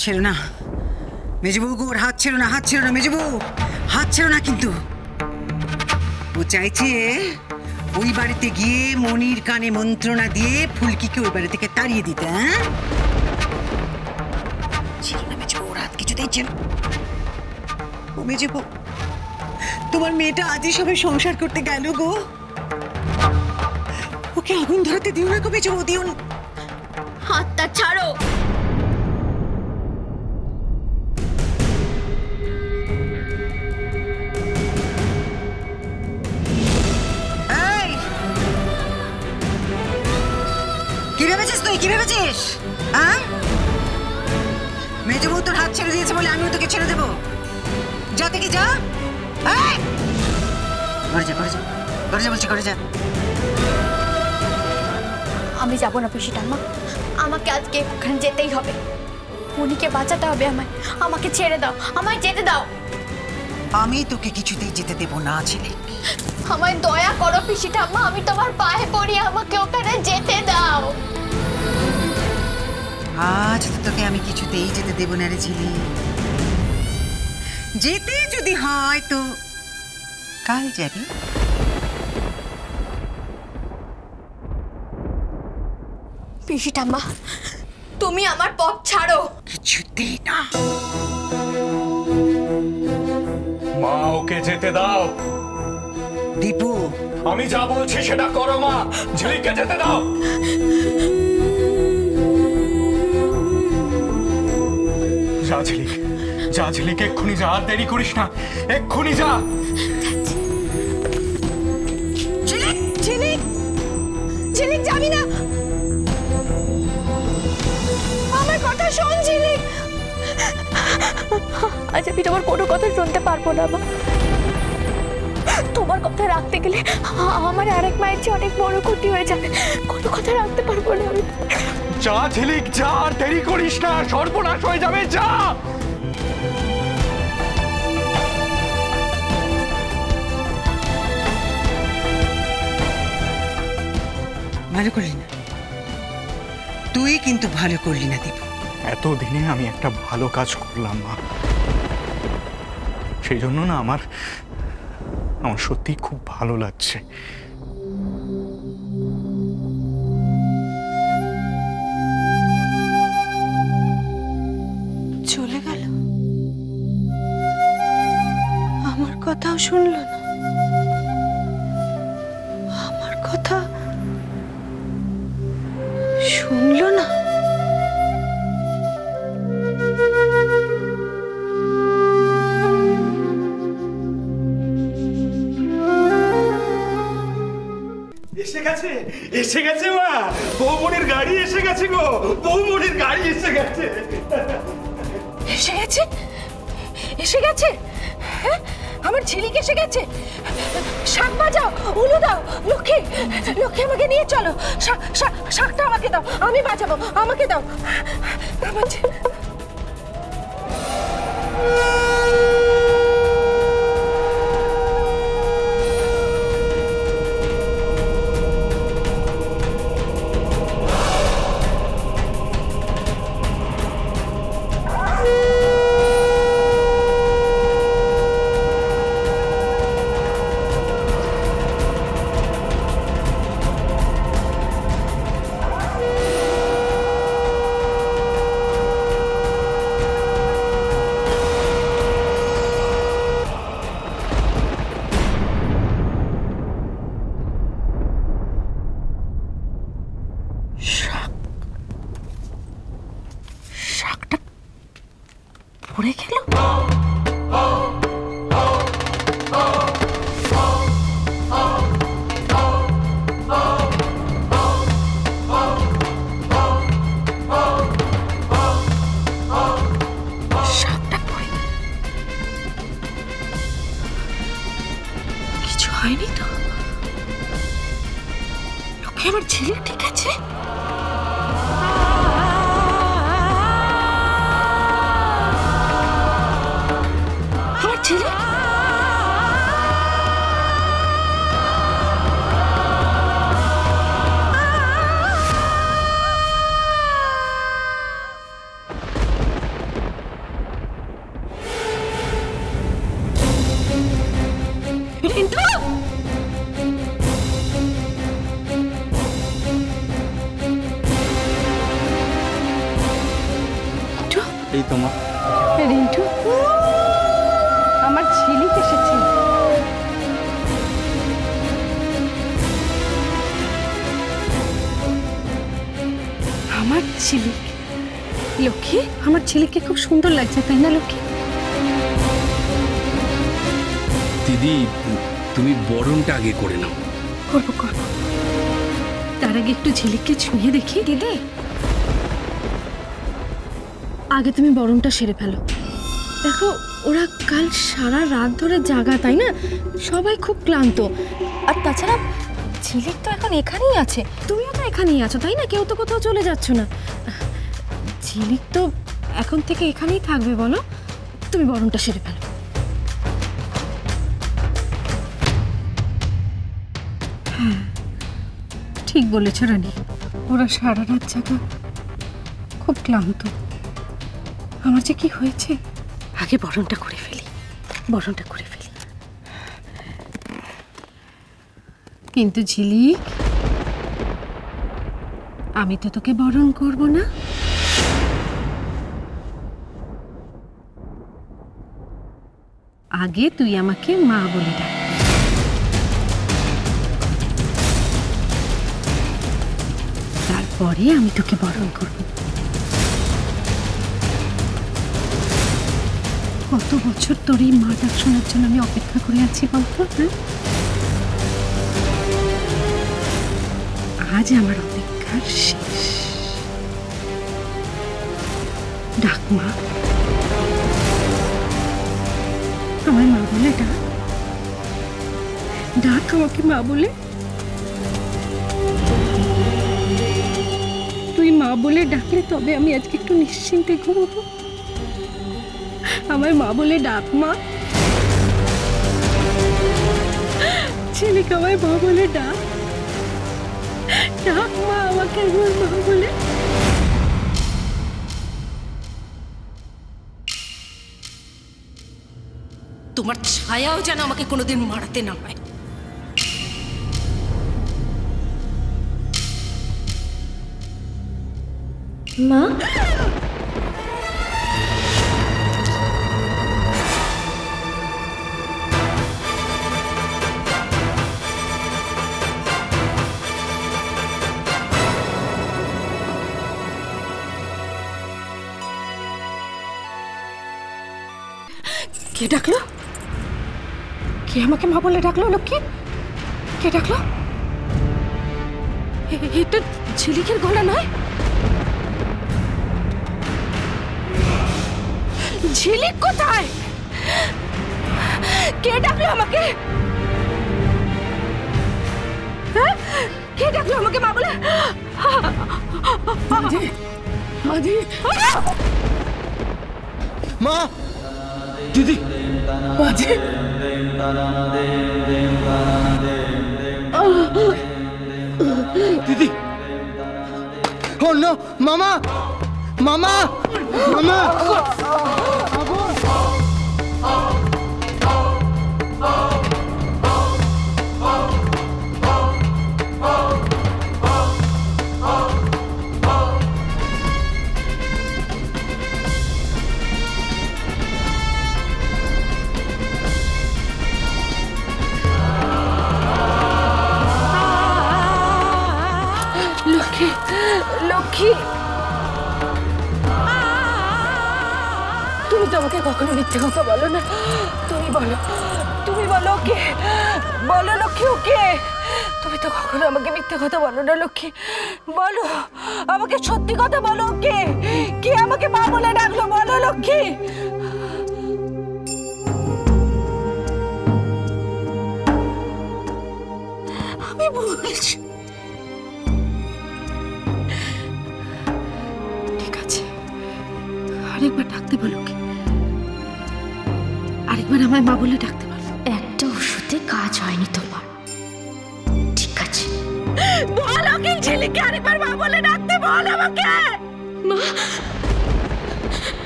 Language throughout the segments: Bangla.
ছেড়ো না মেজবউ গো, ওর হাত ছেড়ো না, হাত ছেড়ো না মেজবউ, হাত ছেড়ো না। কিন্তু ও চাইছে ওই বাড়িতে গিয়ে মনির কানে মন্ত্রণা দিয়ে ফুলকিকে ওই বাড়ি থেকে তাড়িয়ে দিতে। হ্যাঁ ছেড়ো না মেজবউ, ওর হাত কিছুতেই ছেড়ো। ও মেজবউ, তোমার মেয়েটা আজই সবে সংসার করতে গেল গো, ওকে আগুন ধরাতে দিও না গো মেজবউ, দিও না। হাতটা ছাড়ো। কি ভেবেছিস তুই, কি ভেবেছিস? হ্যাঁ মেজবউ তোর হাত ছেড়ে দিয়েছে বলে আমিও তোকে ছেড়ে দেবো? যা থেকে যা, ঘরে যা, ঘরে যা, ঘরে যা বলছি, ঘরে যা। আমি যাবো না পিসি ঠাম্মা, আমাকে আজকে ওখানে যেতেই হবে। মনিকে বাঁচাতে হবে আমায়, আমাকে ছেড়ে দাও, আমায় যেতে দাও। আমি তোকে কিছুতেই যেতে দেবো না ছেলে। আমায় দয়া করো পিসি ঠাম্মা, আমি তোমার পায়ে পড়ি, আমাকে ওখানে যেতে দাও। আজ তো তোকে আমি কিছুতেই যেতে দেবো না রে ঝিলি। যেতে যদি হয় তো কাল যাবি। পিসি ঠাম্মা, তুমি আমার পথ ছাড়ো। কিছুতেই না। মা ওকে যেতে দাও। দীপু, আমি যা বলছি সেটা করো মা, ঝিলিককে যেতে দাও। যা ঝিলিক, যা ঝিলিক, এক্ষুনি যা, আর দেরি করিস না, এক্ষুনি যা। ঝিলিক, ঝিলিক, ঝিলিক যাবি না, আমার কথা শোন ঝিলিক। আজ আমি তোমার কোনো কথা শুনতে পারবো না মা, তোমার কথা রাখতে গেলে আমার আরেক মায়ের চেয়ে অনেক বড় ক্ষতি হয়ে যাবে, কোনো কথা রাখতে পারবো না আমি। যা ঝিলিক যা, আর দেরি করিস না, সর্বনাশ হয়ে যাবে, যা। ভালো করলি না, তুই কিন্তু ভালো করলি না দীপু। এতদিনে আমি একটা ভালো কাজ করলাম মা, সেই জন্য না আমার সত্যি খুব ভালো লাগছে। চলে গেল, আমার কথাও শুনল না, আমার কথা শুনল না। এসে গেছে, এসে গেছে মা, বৌমনির গাড়ি এসে গেছে গো, বৌমনির গাড়ি এসে গেছে। এসে গেছে, এসে গেছে, হ্যাঁ আমার ঝিলিক এসে গেছে। শাক বাজাও, উলু দাও, লক্ষ্মী, লক্ষ্মী আমাকে নিয়ে চলো, শাকটা আমাকে দাও, আমি বাজাবো, আমাকে দাও। আমার পড়ে গেল। কিছু হয়নি তো? লোকে আমার ছেলে ঠিক আছে? আমার ছেলে এই তোমা। রিন্টু, আমার ঝিলিক এসেছে। আমার ঝিলিক, লক্ষ্মী, আমার ঝিলিককে খুব সুন্দর লাগছে, তাই না লক্ষ্মী? দিদি, তুমি বরণটা আগে করে নাও। করবো করবো, তার আগে একটু ঝিলিককে ছুঁয়ে দেখি। দিদি, আগে তুমি বরণটা সেরে ফেলো। দেখো, ওরা কাল সারা রাত ধরে জাগা, তাই না? সবাই খুব ক্লান্ত। আর তাছাড়া ঝিলিক তো এখন এখানেই আছে, তুমিও তো এখানেই আছো, তাই না? কেউ তো কোথাও চলে যাচ্ছ না। ঝিলিক তো এখন থেকে এখানেই থাকবে। বলো, তুমি বরণটা সেরে ফেলো। হ্যাঁ, ঠিক বলেছ রানী, ওরা সারা রাত জাগা, খুব ক্লান্ত। আমার যে কি হয়েছে, আগে বরণটা করে ফেলি, বরণটা করে ফেলি। কিন্তু ঝিলিক, আমি তো তোকে বরণ করব না। আগে তুই আমাকে মা বলে ডাক, তারপরে আমি তোকে বরণ করব। কত বছর তোর এই মা ডাক শোনার জন্য আমি অপেক্ষা করে আছি বলতো? আজ আমার অপেক্ষার শেষ। ডাক মা, আমার মা বলে ডাক, ডাক আমাকে মা বলে। তুই মা বলে ডাকলে তবে আমি আজকে একটু নিশ্চিন্তে ঘুমাবো। আমার মা বলে ডাক মা, ছেলেকে আমার মা বলে ডাক, ডাক মা আমাকে আমার মা বলে। তোমার ছায়াও যেন আমাকে কোনোদিন মারাতে না হয়। মা, কে ডাকলো? কে আমাকে মা বলে ডাকলো? লক্ষ্মী, কে ডাকলো? এটা ঝিলিকের গলা নয়? ঝিলিক কোথায়? কে ডাকলো আমাকে? হ্যাঁ, কে ডাকলো আমাকে মা বলে? মাঝি, মাঝি, মা, দিদি, মাঝি, দিদি, ও নো, মামা, মামা, মামা। লক্ষ্মী, লক্ষ্মী, তুমি তো আমাকে কখনো মিথ্যে কথা বলো না। তুমি বলো, তুমি বলো কে? বলো লক্ষ্মী, ওকে? তুমি তো কখনো আমাকে মিথ্যে কথা বলো না লক্ষ্মী। বলো, আমাকে সত্যি কথা বলো, কে? কে আমাকে মা বলে ডাকলো? বলো লক্ষ্মী। আমি বলছি, ঠিক আছে, আরেকবার ডাকতে বলো, কে? আরেকবার আমায় মা বলে ডাকতে বলো। একটা ওষুধে কাজ হয়নি তোমার, ঠিক আছে? বলো কি ছেলেকে আরেকবার মা বলে ডাকতে বল আমাকে। মা,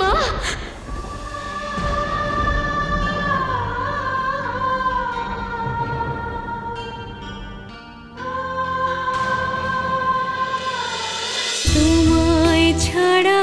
মা, তোমায় ছাড়া